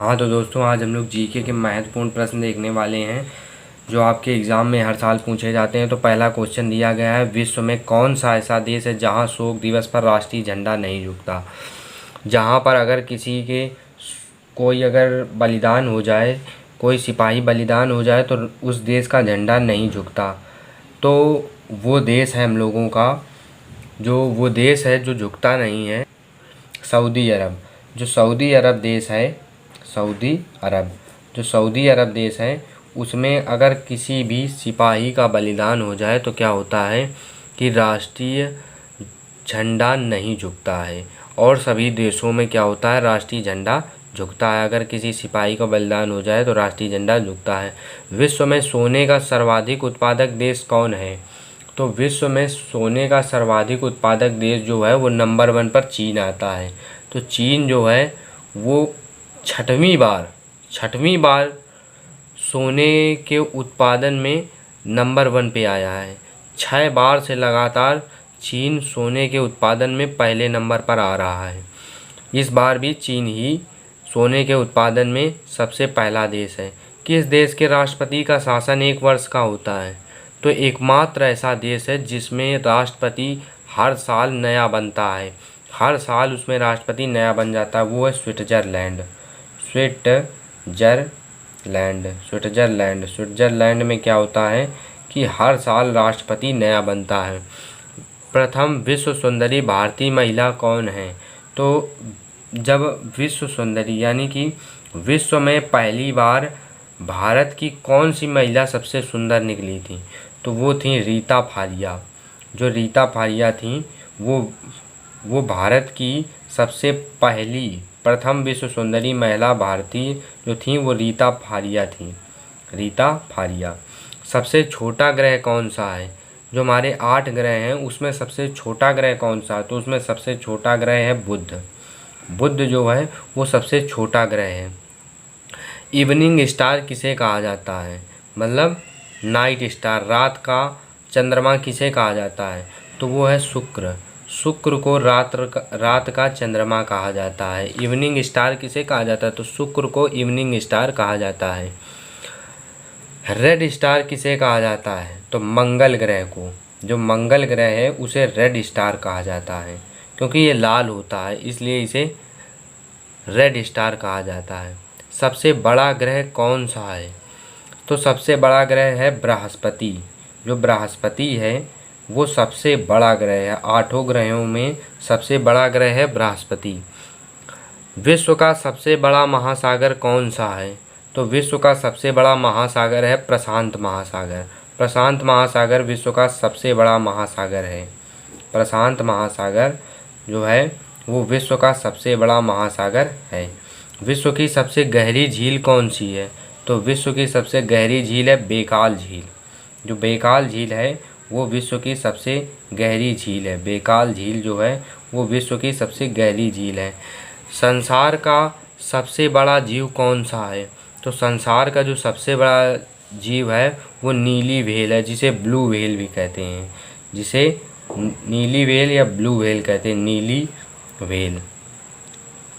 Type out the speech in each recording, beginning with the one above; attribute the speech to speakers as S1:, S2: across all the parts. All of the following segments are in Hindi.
S1: हाँ तो दोस्तों, आज हम लोग जीके के महत्वपूर्ण प्रश्न देखने वाले हैं जो आपके एग्ज़ाम में हर साल पूछे जाते हैं। तो पहला क्वेश्चन दिया गया है, विश्व में कौन सा ऐसा देश है जहाँ शोक दिवस पर राष्ट्रीय झंडा नहीं झुकता। जहाँ पर अगर किसी के कोई अगर बलिदान हो जाए, कोई सिपाही बलिदान हो जाए तो उस देश का झंडा नहीं झुकता। तो वो देश है हम लोगों का, वो देश है जो झुकता नहीं है, सऊदी अरब। जो सऊदी अरब देश है, सऊदी अरब देश है, उसमें अगर किसी भी सिपाही का बलिदान हो जाए तो क्या होता है कि राष्ट्रीय झंडा नहीं झुकता है। और सभी देशों में क्या होता है, राष्ट्रीय झंडा झुकता है। अगर किसी सिपाही का बलिदान हो जाए तो राष्ट्रीय झंडा झुकता है। विश्व में सोने का सर्वाधिक उत्पादक देश कौन है? तो विश्व में सोने का सर्वाधिक उत्पादक देश जो है वो नंबर 1 पर चीन आता है। तो चीन जो है वो छठवीं बार सोने के उत्पादन में नंबर 1 पे आया है। 6 बार से लगातार चीन सोने के उत्पादन में पहले नंबर पर आ रहा है। इस बार भी चीन ही सोने के उत्पादन में सबसे पहला देश है। किस देश के राष्ट्रपति का शासन 1 वर्ष का होता है? तो एकमात्र ऐसा देश है जिसमें राष्ट्रपति हर साल नया बनता है, हर साल उसमें राष्ट्रपति नया बन जाता है, वो है स्विट्ज़रलैंड। स्विट्ज़रलैंड में क्या होता है कि हर साल राष्ट्रपति नया बनता है। प्रथम विश्व सुंदरी भारतीय महिला कौन है? तो जब विश्व सुंदरी यानी कि विश्व में पहली बार भारत की कौन सी महिला सबसे सुंदर निकली थी? तो वो थी रीता फारिया। जो रीता फारिया थी वो भारत की सबसे पहली प्रथम विश्व सुंदरी महिला भारतीय जो थी वो रीता फारिया। सबसे छोटा ग्रह कौन सा है? जो हमारे 8 ग्रह हैं उसमें सबसे छोटा ग्रह कौन सा है? तो उसमें सबसे छोटा ग्रह है बुध जो है वो सबसे छोटा ग्रह है। इवनिंग स्टार किसे कहा जाता है? मतलब नाइट स्टार, रात का चंद्रमा किसे कहा जाता है? तो वो है शुक्र को रात का चंद्रमा कहा जाता है। इवनिंग स्टार किसे कहा जाता है? तो शुक्र को इवनिंग स्टार कहा जाता है। रेड स्टार किसे कहा जाता है? तो मंगल ग्रह को, जो मंगल ग्रह है उसे रेड स्टार कहा जाता है, क्योंकि ये लाल होता है इसलिए इसे रेड स्टार कहा जाता है। सबसे बड़ा ग्रह कौन सा है? तो सबसे बड़ा ग्रह है बृहस्पति। जो बृहस्पति है वो सबसे बड़ा ग्रह है। 8 ग्रहों में सबसे बड़ा ग्रह है बृहस्पति। विश्व का सबसे बड़ा महासागर कौन सा है? तो विश्व का सबसे बड़ा महासागर है प्रशांत महासागर। प्रशांत महासागर विश्व का सबसे बड़ा महासागर है। प्रशांत महासागर जो है वो विश्व का सबसे बड़ा महासागर है। विश्व की सबसे गहरी झील कौन सी है? तो विश्व की सबसे गहरी झील है बेकाल झील। जो बेकाल झील है वो विश्व की सबसे गहरी झील है। बेकाल झील जो है वो विश्व की सबसे गहरी झील है। संसार का सबसे बड़ा जीव कौन सा है? तो संसार का जो सबसे बड़ा जीव है वो नीली व्हेल है, जिसे ब्लू व्हेल भी कहते हैं। जिसे नीली व्हेल या ब्लू व्हेल कहते हैं।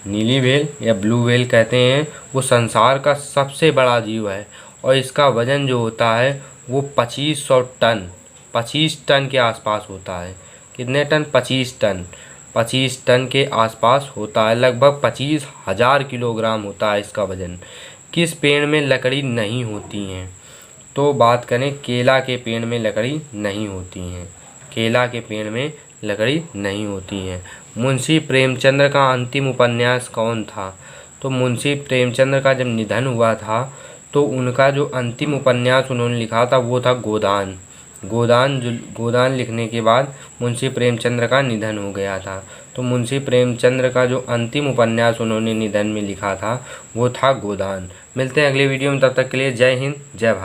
S1: नीली व्हेल या ब्लू व्हेल कहते हैं। वो संसार का सबसे बड़ा जीव है और इसका वजन जो होता है वो 25 टन के आसपास होता है। कितने टन? 25 टन के आसपास होता है। लगभग 25,000 किलोग्राम होता है इसका वजन। किस पेड़ में लकड़ी नहीं होती हैं? तो बात करें केला के पेड़ में लकड़ी नहीं होती हैं। केला के पेड़ में लकड़ी नहीं होती हैं। मुंशी प्रेमचंद्र का अंतिम उपन्यास कौन था? तो मुंशी प्रेमचंद्र का जब निधन हुआ था तो उनका जो अंतिम उपन्यास उन्होंने लिखा था वो था गोदान। गोदान लिखने के बाद मुंशी प्रेमचंद्र का निधन हो गया था। तो मुंशी प्रेमचंद्र का जो अंतिम उपन्यास उन्होंने निधन में लिखा था वो था गोदान। मिलते हैं अगले वीडियो में, तब तक के लिए जय हिंद, जय भारत।